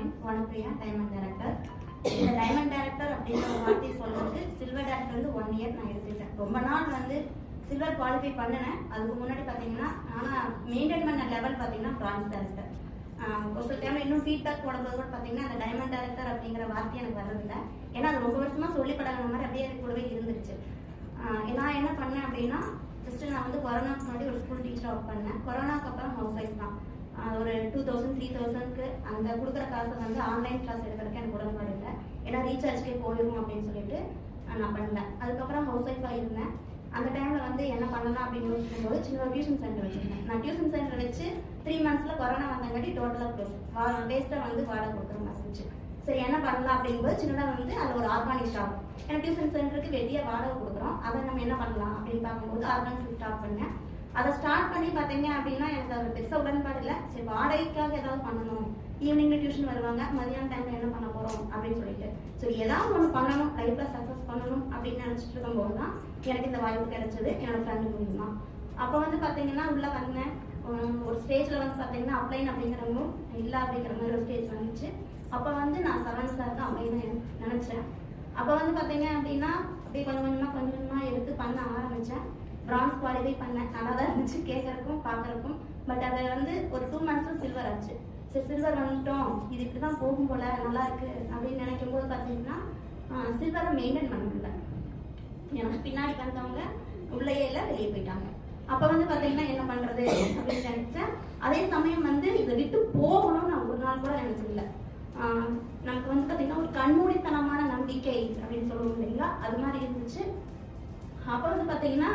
Morning. Vanapriya, diamond director. இந்த diamond director அப்படின்ற ஒரு வார்த்தையை சொல்றதுக்கு சில்வர் டைரக்டர் வந்து 1 இயர் நான் எடுத்துக்கிட்டேன். ரொம்ப நாள் வந்து சில்வர் குவாலிஃபை பண்ணினேன். அதுக்கு முன்னாடி பார்த்தீங்கன்னா ஆனால் மெயின்டைன் பண்ண லெவல் பார்த்தீங்கன்னா பிரான்ஸ் டைரக்டர். ஒரு சில டைம் இன்னும் ஃபீட்பேக் போடும்போது கூட பார்த்தீங்கன்னா அந்த டைமண்ட் டைரக்டர் அப்படிங்கிற வார்த்தை எனக்கு வர்றதில்லை. ஏன்னா அது ரொம்ப வருஷமாக சொல்லி பழகின மாதிரி அப்படியே எனக்கு கூடவே இருந்துருச்சு. நான் என்ன பண்ணேன் அப்படின்னா ஃபஸ்ட்டு நான் வந்து கொரோனாக்கு முன்னாடி ஒரு ஸ்கூல் டீச்சராக ஒர்க் பண்ணேன். கொரோனாக்கு அப்புறம் ஹவுஸ் ஒய்ஃப் தான். ஒரு 2000 3000க்கு அந்த கொடுக்குற காசை வந்து ஆன்லைன் கிளாஸ் எடுக்கிறதுக்கு எனக்கு உடன்பாடு இல்லை. ஏன்னா ரீசார்ஜ்கே போயிடும் அப்படின்னு சொல்லிட்டு நான் பண்ணல. அதுக்கப்புறம் ஹவுஸ் ஒய்ஃபாக இருந்தேன். அந்த டைமில் வந்து என்ன பண்ணலாம் அப்படின்னு யோசிக்கும்போது சின்ன ஒரு டியூஷன் சென்டர் வச்சுருந்தேன். நான் டியூஷன் சென்டர் வச்சு 3 months கொரோனா வந்தங்காட்டி டோட்டலாக க்ளோஸ். வேஸ்ட்டாக வந்து வாடகை கொடுக்குற மாதிரி இருந்துச்சு. சரி என்ன பண்ணலாம் அப்படிங்கும்போது சின்னதாக வந்து அதில் ஒரு ஆர்கானிக் ஸ்டாப். ஏன்னா டியூஷன் சென்டருக்கு வெளியே வாடகை கொடுக்குறோம், அதை நம்ம என்ன பண்ணலாம் அப்படின்னு பார்க்கும்போது ஆர்கானிக் ஸ்டார்ட் பண்ணேன். அதை ஸ்டார்ட் பண்ணி பார்த்தீங்க அப்படின்னா எனக்கு அது பெருசாக உடன்பாடு இல்லை. சரி வாடகைக்காக ஏதாவது பண்ணணும், ஈவினிங்ல டியூஷன் வருவாங்க, மதியான டைம்ல என்ன பண்ண போறோம் அப்படின்னு சொல்லிட்டு சரி ஏதாவது ஒன்று பண்ணணும், லைஃப்ல சக்ஸஸ் பண்ணணும் அப்படின்னு நினைச்சிட்டு இருக்கும்போது தான் எனக்கு இந்த வாய்ப்பு கிடைச்சது என்னோட ஃப்ரெண்டு மூலியமா. அப்போ வந்து பார்த்தீங்கன்னா உள்ள வந்தேன். ஒரு ஸ்டேஜ்ல வந்து பார்த்தீங்கன்னா அப்ளைன் அப்படிங்கிறவங்களும் இல்லை அப்படிங்கிற மாதிரி ஒரு ஸ்டேஜ் வந்துச்சு. அப்போ வந்து நான் சரவண சார் தான் அப்படின்னு நினைச்சேன். அப்போ வந்து பார்த்தீங்க அப்படின்னா அப்படியே கொஞ்சம் கொஞ்சமாக எடுத்து பண்ண ஆரம்பித்தேன். பிரான்ஸ் குவாலிஃபை பண்ணேன். நல்லா தான் இருந்துச்சு கேட்கறக்கும் பார்க்கறக்கும். பட் அதை வந்து ஒரு 2 months சில்வர் ஆச்சு. சரி சில்வர் வந்துட்டோம், இது இப்படி தான் போகும் போல நல்லா இருக்கு அப்படின்னு நினைக்கும் போது பார்த்தீங்கன்னா சில்வரை மெயின்டைன் பண்ண முடியல. எனக்கு பின்னாடி வந்தவங்க உள்ளேயே இல்லை, வெளியே போயிட்டாங்க. அப்போ வந்து பார்த்தீங்கன்னா என்ன பண்ணுறது அப்படின்னு நினைச்சேன். அதே சமயம் வந்து இதை விட்டு போகணும்னு நான் ஒரு நாள் கூட நினைச்சதில்லை. நமக்கு வந்து பார்த்தீங்கன்னா ஒரு கண்மூடித்தனமான நம்பிக்கை அப்படின்னு சொல்லுவோம் இல்லைங்களா, அது மாதிரி இருந்துச்சு. அப்போ வந்து பார்த்தீங்கன்னா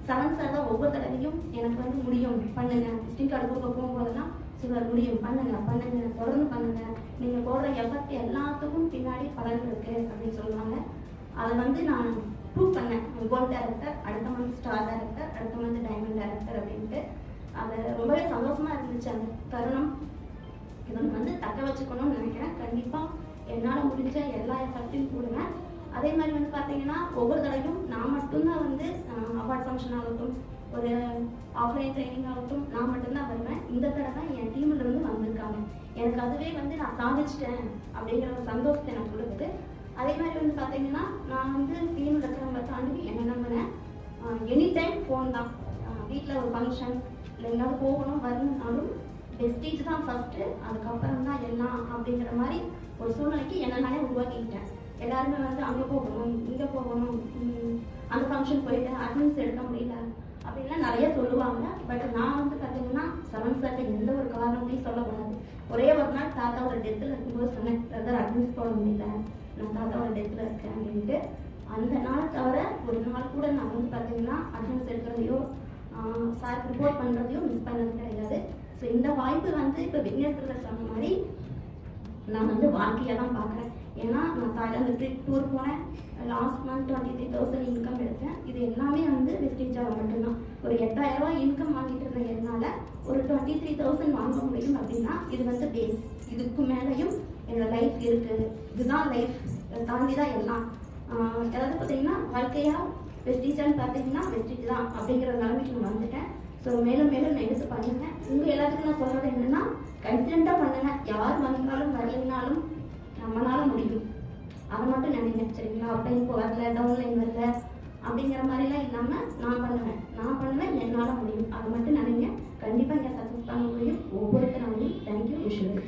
சரவண் சார் தான் ஒவ்வொரு தடவையும் எனக்கு வந்து முடியும் பண்ணுங்க, விசிட்டிங் கார்டு கொடுக்க போகும்போதெல்லாம் சிலர் முடியும் பண்ணுங்க தொடர்ந்து பண்ணுங்க, நீங்க போடுற எஃபர்ட் எல்லாத்துக்கும் பின்னாடி பலன் இருக்கு அப்படின்னு சொல்லுவாங்க. அதை வந்து நான் ப்ரூவ் பண்ணேன். கோல்ட் டைரக்டர், அடுத்த மந்த் ஸ்டார் டைரக்டர், அடுத்த மந்த் டைமண்ட் டைரக்டர் அப்படின்ட்டு. அது ரொம்பவே சந்தோஷமா இருந்துச்சு அந்த தருணம். இதை வந்து தக்க வச்சுக்கணும்னு நினைக்கிறேன். கண்டிப்பா என்னால் முடிஞ்ச எல்லா எஃபர்ட்டையும் போடுவேன். அதே மாதிரி வந்து பார்த்தீங்கன்னா ஒவ்வொரு தடவையும் நான் மட்டும்தான் வந்து அவார்ட் ஃபங்க்ஷன் ஆகட்டும், ஒரு ஆஃப்லைன் ட்ரைனிங் ஆகட்டும் நான் மட்டும்தான் வருவேன். இந்த தடவை என் டீம்ல இருந்து வந்திருக்காங்க. எனக்கு அதுவே வந்து நான் சாதிச்சிட்டேன் அப்படிங்கிற ஒரு சந்தோஷத்தை எனக்கு கொடுக்குது. அதே மாதிரி வந்து பார்த்தீங்கன்னா நான் வந்து டீமில் இருக்கிறவங்க தாண்டி என்ன நம்பினேன், எனி டைம் ஃபோன் தான். வீட்டில் ஒரு ஃபங்க்ஷன் இல்லை எங்கேயாவது போகணும் வரணும்னாலும் பெஸ்டீஜ் தான் ஃபர்ஸ்ட்டு, அதுக்கப்புறம் தான் எல்லாம் அப்படிங்கிற மாதிரி ஒரு சூழ்நிலைக்கு என்ன நானே உருவாக்கிக்கிட்டேன். எல்லாருமே வந்து அங்கே போகணும் இங்கே போகணும், அந்த ஃபங்க்ஷன் போயிட்டு அட்டெண்டன்ஸ் எடுக்க முடியல அப்படின்லாம் நிறைய சொல்லுவாங்க. பட் நான் வந்து பார்த்தீங்கன்னா சரவண் சார்ட்ட எந்த ஒரு காரணத்தையும் சொல்லக்கூடாது. ஒரே ஒரு நாள் தாத்தாவோட டெத்தில் இருக்கும்போது சொன்னேன், பிரதர் அட்டெண்டன்ஸ் போட முடியல, நான் தாத்தாவோட டெத்தில் இருக்கேன் அப்படின்ட்டு. அந்த நாள் தவிர ஒரு நாள் கூட நான் வந்து பார்த்தீங்கன்னா அட்டெண்டன்ஸ் எடுக்கிறதையோ சாருக்கு ரிப்போர்ட் பண்ணுறதையோ மிஸ் பண்ணது கிடையாது. ஸோ இந்த வாய்ப்பு வந்து இப்போ விக்னேஸ்வரர் சொன்ன மாதிரி நான் வந்து வாழ்க்கையை தான் பார்க்குறேன். ஏன்னா நான் தாய்லாந்து டூர் போனேன். லாஸ்ட் மந்த் 23,000 இன்கம் எடுத்தேன். இது எல்லாமே வந்து வெஸ்டேஜாக மட்டும்தான். ஒரு 8,000 ரூபாய் இன்கம் வாங்கிட்டு இருந்த என்னால் ஒரு 23,000 வாங்க முடியும் அப்படின்னா இது வந்து பேஸ். இதுக்கு மேலேயும் என்னோட லைஃப் இருக்குது. இதுதான் லைஃப், தாண்டி தான் எல்லாம். அதாவது பார்த்தீங்கன்னா வாழ்க்கையாக வெஸ்டேஜான்னு பார்த்தீங்கன்னா வெஸ்டேஜ் தான் அப்படிங்கிற நிலைமைக்கு நான் வந்துட்டேன். ஸோ மேலும் நான் எடுத்து பண்ணுங்க. உங்கள் எல்லாத்துக்கும் நான் சொல்கிறது என்னென்னா கன்சிடென்ட்டாக பண்ணுங்க. யார் வந்தாலும் வரலைனாலும் நம்மளால முடியும், அதை மட்டும் நினைங்க சரிங்களா. அப்படியே இப்போ வரல, டவுன்லைன் வரல அப்படிங்கிற மாதிரிலாம் இல்லாமல் நான் பண்ணுவேன் என்னால் முடியும், அதை மட்டும் நினைங்க. கண்டிப்பாக இங்கே சக்ஸஸ் பண்ண முடியும் ஒவ்வொருத்தராலையும். தேங்க்யூ. விஷயம்